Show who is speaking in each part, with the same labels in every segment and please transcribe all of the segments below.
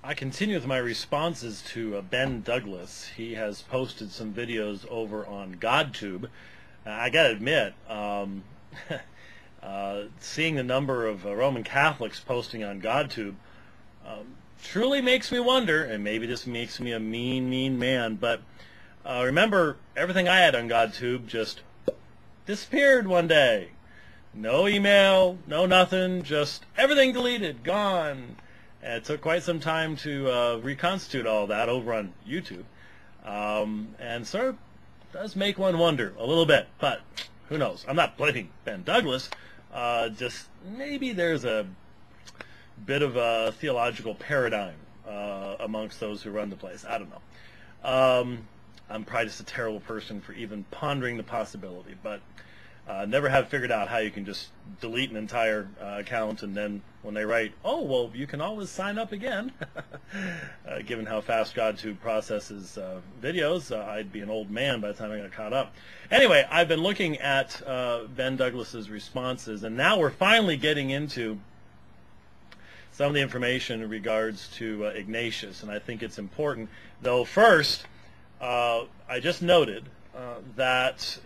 Speaker 1: I continue with my responses to Ben Douglas. He has posted some videos over on GodTube. I gotta admit, seeing the number of Roman Catholics posting on GodTube truly makes me wonder, and maybe this makes me a mean man, but remember, everything I had on GodTube just disappeared one day. No email, no nothing, just everything deleted, gone. And it took quite some time to reconstitute all that over on YouTube. And sort of does make one wonder a little bit, but who knows? I'm not blaming Ben Douglas. Just maybe there's a bit of a theological paradigm amongst those who run the place. I don't know. I'm probably just a terrible person for even pondering the possibility, but never have figured out how you can just delete an entire account and then when they write, oh, well, you can always sign up again. Given how fast GodTube processes videos, I'd be an old man by the time I got caught up. Anyway, I've been looking at Ben Douglas's responses, and now we're finally getting into some of the information in regards to Ignatius, and I think it's important. Though first, I just noted that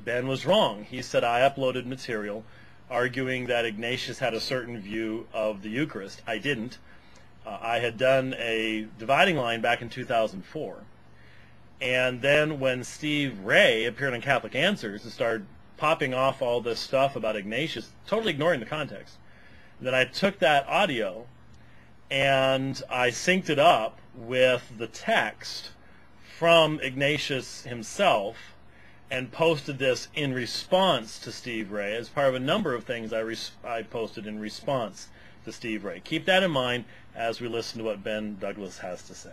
Speaker 1: Ben was wrong. He said I uploaded material arguing that Ignatius had a certain view of the Eucharist. I didn't. I had done a dividing line back in 2004. And then when Steve Ray appeared on Catholic Answers and started popping off all this stuff about Ignatius, totally ignoring the context, then I took that audio and I synced it up with the text from Ignatius himself and posted this in response to Steve Ray as part of a number of things I posted in response to Steve Ray. Keep that in mind as we listen to what Ben Douglas has to say.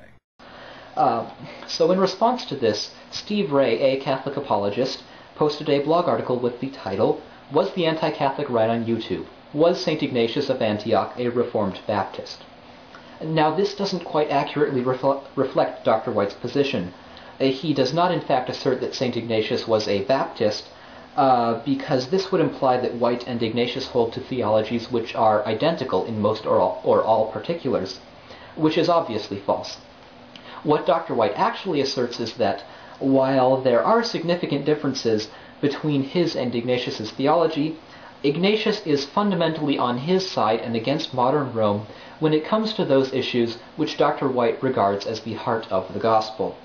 Speaker 2: So in response to this, Steve Ray, a Catholic apologist, posted a blog article with the title, "Was the Anti-Catholic Right on YouTube? Was St. Ignatius of Antioch a Reformed Baptist?" Now this doesn't quite accurately reflect Dr. White's position. He does not in fact assert that St. Ignatius was a Baptist, because this would imply that White and Ignatius hold to theologies which are identical in most or all particulars, which is obviously false. What Dr. White actually asserts is that, while there are significant differences between his and Ignatius's theology, Ignatius is fundamentally on his side and against modern Rome when it comes to those issues which Dr. White regards as the heart of the gospel.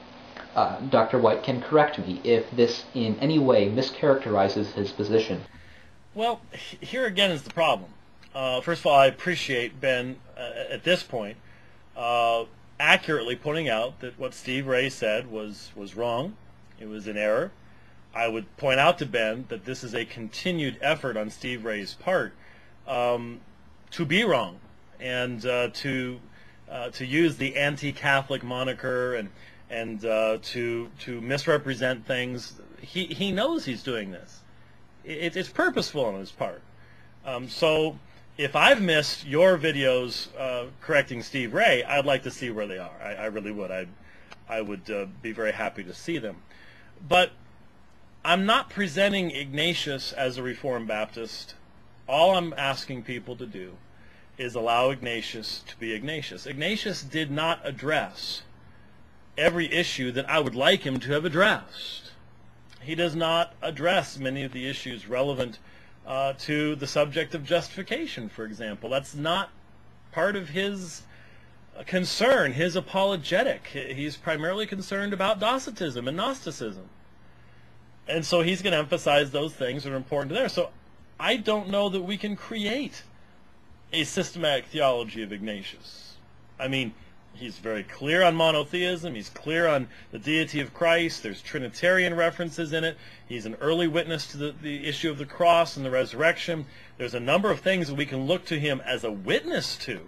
Speaker 2: Dr. White can correct me if this in any way mischaracterizes his position.
Speaker 1: Well, here again is the problem. First of all, I appreciate Ben, at this point, accurately pointing out that what Steve Ray said was wrong. It was an error. I would point out to Ben that this is a continued effort on Steve Ray's part to be wrong and to use the anti-Catholic moniker and to misrepresent things. He knows he's doing this. It's purposeful on his part. So if I've missed your videos correcting Steve Ray, I'd like to see where they are. I really would. I would be very happy to see them. But I'm not presenting Ignatius as a Reformed Baptist. All I'm asking people to do is allow Ignatius to be Ignatius. Ignatius did not address every issue that I would like him to have addressed. He does not address many of the issues relevant to the subject of justification, for example. That's not part of his concern, his apologetic. He's primarily concerned about Docetism and Gnosticism. And so he's going to emphasize those things that are important to there. So I don't know that we can create a systematic theology of Ignatius. I mean, he's very clear on monotheism. He's clear on the deity of Christ. There's Trinitarian references in it. He's an early witness to the issue of the cross and the resurrection. There's a number of things that we can look to him as a witness to.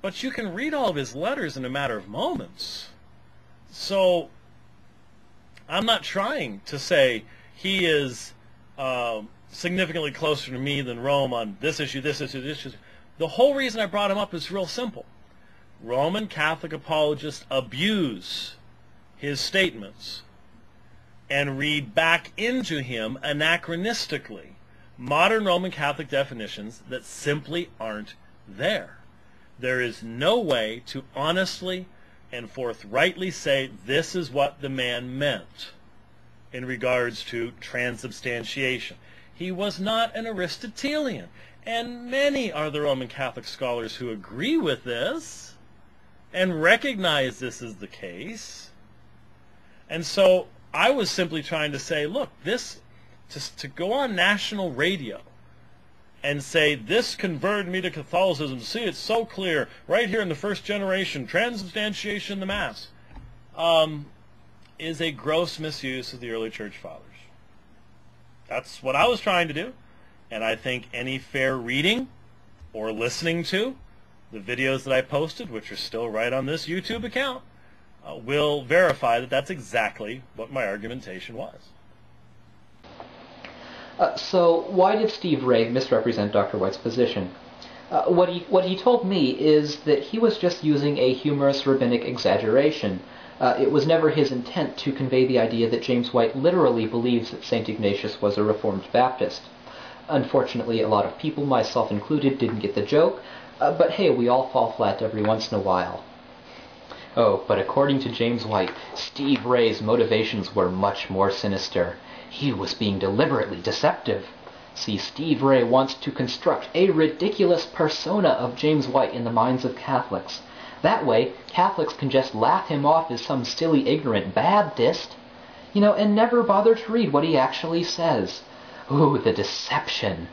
Speaker 1: But you can read all of his letters in a matter of moments. So I'm not trying to say he is significantly closer to me than Rome on this issue, this issue, this issue. The whole reason I brought him up is real simple. Roman Catholic apologists abuse his statements and read back into him anachronistically modern Roman Catholic definitions that simply aren't there. There is no way to honestly and forthrightly say this is what the man meant in regards to transubstantiation. He was not an Aristotelian, and many are the Roman Catholic scholars who agree with this and recognize this is the case. And so I was simply trying to say, look, this to go on national radio and say, this converted me to Catholicism, see, it's so clear, right here in the first generation, transubstantiation in the Mass, is a gross misuse of the early church fathers. That's what I was trying to do, and I think any fair reading or listening to the videos that I posted, which are still right on this YouTube account, will verify that that's exactly what my argumentation was.
Speaker 2: So why did Steve Ray misrepresent Dr. White's position? What he told me is that he was just using a humorous rabbinic exaggeration. It was never his intent to convey the idea that James White literally believes that St. Ignatius was a Reformed Baptist. Unfortunately, a lot of people, myself included, didn't get the joke, but hey, we all fall flat every once in a while. Oh, but according to James White, Steve Ray's motivations were much more sinister. He was being deliberately deceptive. See, Steve Ray wants to construct a ridiculous persona of James White in the minds of Catholics. That way, Catholics can just laugh him off as some silly, ignorant Baptist, and never bother to read what he actually says. Ooh, the deception.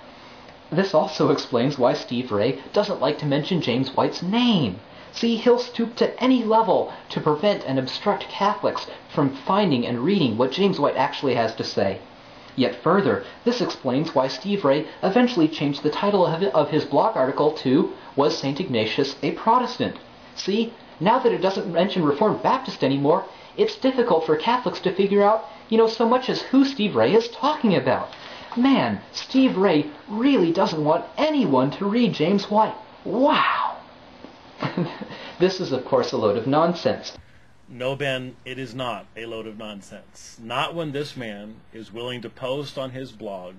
Speaker 2: This also explains why Steve Ray doesn't like to mention James White's name. See, he'll stoop to any level to prevent and obstruct Catholics from finding and reading what James White actually has to say. Yet further, this explains why Steve Ray eventually changed the title of his blog article to Was St. Ignatius a Protestant? See, now that it doesn't mention Reformed Baptist anymore, it's difficult for Catholics to figure out, so much as who Steve Ray is talking about. Man, Steve Ray really doesn't want anyone to read James White. Wow! This is, of course, a load of nonsense.
Speaker 1: No, Ben, it is not a load of nonsense. Not when this man is willing to post on his blog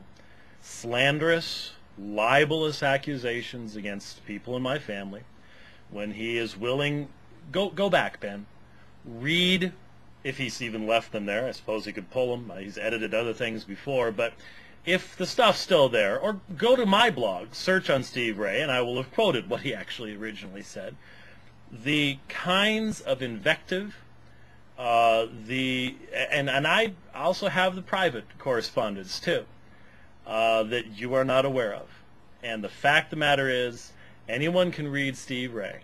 Speaker 1: slanderous, libelous accusations against people in my family. When he is willing... Go back, Ben. Read, if he's even left them there. I suppose he could pull them. He's edited other things before, but if the stuff's still there, or go to my blog, search on Steve Ray, and I will have quoted what he actually originally said. The kinds of invective, and I also have the private correspondence too, that you are not aware of. And the fact of the matter is, anyone can read Steve Ray.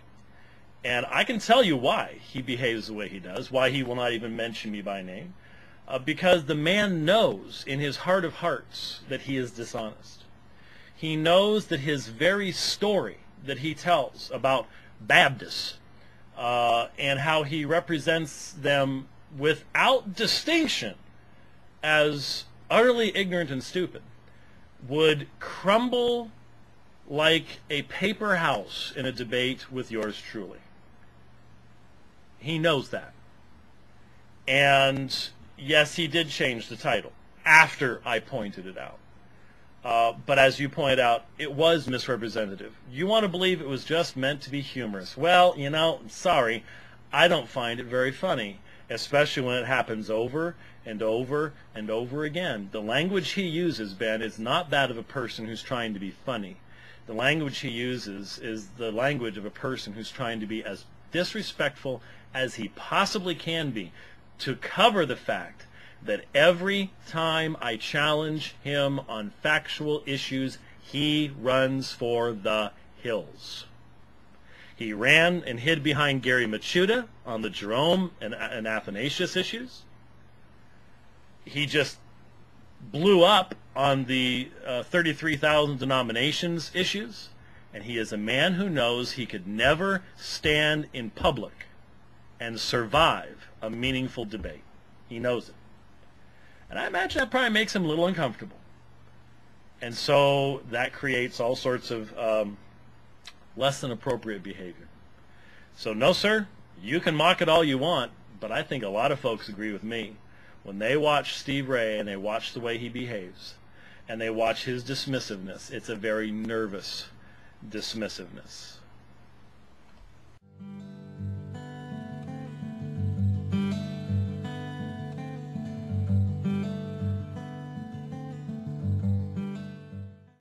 Speaker 1: And I can tell you why he behaves the way he does, why he will not even mention me by name. Because the man knows in his heart of hearts that he is dishonest. He knows that his very story that he tells about Baptists and how he represents them without distinction as utterly ignorant and stupid would crumble like a paper house in a debate with yours truly. He knows that. And yes, he did change the title after I pointed it out. But as you pointed out, it was misrepresentative. You want to believe it was just meant to be humorous. Well, sorry, I don't find it very funny, especially when it happens over and over and over again. The language he uses, Ben, is not that of a person who's trying to be funny. The language he uses is the language of a person who's trying to be as disrespectful as he possibly can be to cover the fact that every time I challenge him on factual issues, he runs for the hills. He ran and hid behind Gary Machuda on the Jerome and Athanasius issues. He just blew up on the 33,000 denominations issues. And he is a man who knows he could never stand in public and survive a meaningful debate. He knows it. And I imagine that probably makes him a little uncomfortable. And so that creates all sorts of less than appropriate behavior. So no, sir, you can mock it all you want, but I think a lot of folks agree with me. When they watch Steve Ray and they watch the way he behaves and they watch his dismissiveness, it's a very nervous dismissiveness. you.